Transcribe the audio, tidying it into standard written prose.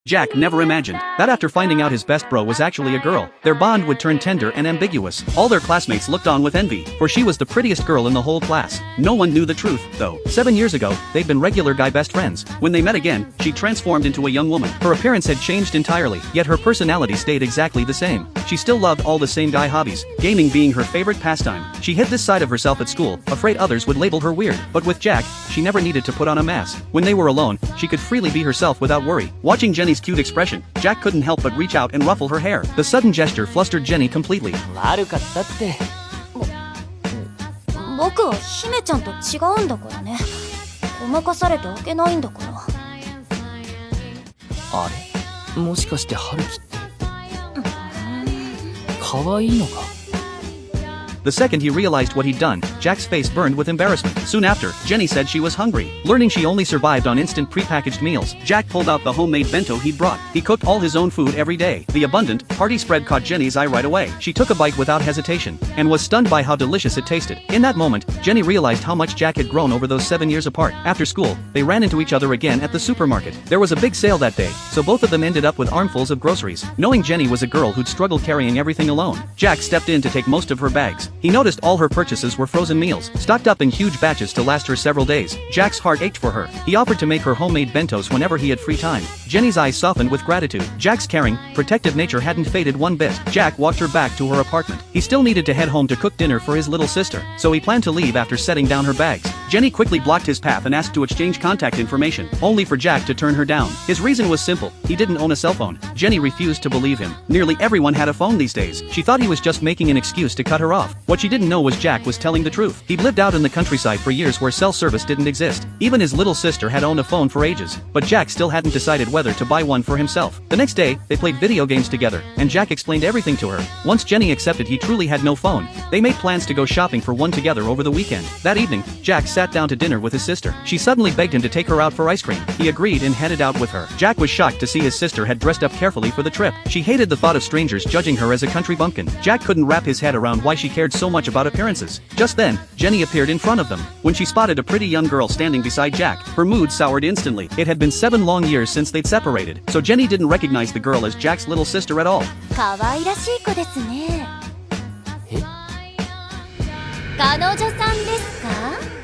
Jack never imagined that after finding out his best bro was actually a girl, their bond would turn tender and ambiguous. All their classmates looked on with envy, for she was the prettiest girl in the whole class. No one knew the truth, though. 7 years ago, they'd been regular guy best friends. When they met again, she transformed into a young woman. Her appearance had changed entirely, yet her personality stayed exactly the same. She still loved all the same guy hobbies, gaming being her favorite pastime. She hid this side of herself at school, afraid others would label her weird. But with Jack, she never needed to put on a mask. When they were alone, she could freely be herself without worry. Watching Jenny's cute expression, Jack couldn't help but reach out and ruffle her hair. The sudden gesture flustered Jenny completely. 悪かったって。僕は姫ちゃんと違うんだからね。ごまかされておけないんだから。あれ、もしかして春樹って可愛いのか。 The second he realized what he'd done, Jack's face burned with embarrassment. Soon after, Jenny said she was hungry. Learning she only survived on instant prepackaged meals, Jack pulled out the homemade bento he'd brought. He cooked all his own food every day. The abundant, hearty spread caught Jenny's eye right away. She took a bite without hesitation, and was stunned by how delicious it tasted. In that moment, Jenny realized how much Jack had grown over those 7 years apart. After school, they ran into each other again at the supermarket. There was a big sale that day, so both of them ended up with armfuls of groceries. Knowing Jenny was a girl who'd struggled carrying everything alone, Jack stepped in to take most of her bags. He noticed all her purchases were frozen meals, stocked up in huge batches to last her several days. Jack's heart ached for her. He offered to make her homemade bentos whenever he had free time. Jenny's eyes softened with gratitude. Jack's caring, protective nature hadn't faded one bit. Jack walked her back to her apartment. He still needed to head home to cook dinner for his little sister, so he planned to leave after setting down her bags. Jenny quickly blocked his path and asked to exchange contact information, only for Jack to turn her down. His reason was simple: he didn't own a cell phone. Jenny refused to believe him. Nearly everyone had a phone these days. She thought he was just making an excuse to cut her off. What she didn't know was Jack was telling the truth. He'd lived out in the countryside for years where cell service didn't exist. Even his little sister had owned a phone for ages, but Jack still hadn't decided whether to buy one for himself. The next day, they played video games together, and Jack explained everything to her. Once Jenny accepted he truly had no phone, they made plans to go shopping for one together over the weekend. That evening, Jack sat down to dinner with his sister. She suddenly begged him to take her out for ice cream. He agreed and headed out with her. Jack was shocked to see his sister had dressed up carefully for the trip. She hated the thought of strangers judging her as a country bumpkin. Jack couldn't wrap his head around why she cared so much about appearances. Just then, Jenny appeared in front of them. When she spotted a pretty young girl standing beside Jack, her mood soured instantly. It had been 7 long years since they'd separated, so Jenny didn't recognize the girl as Jack's little sister at all. 可愛らしい子ですね。え？彼女さんですか？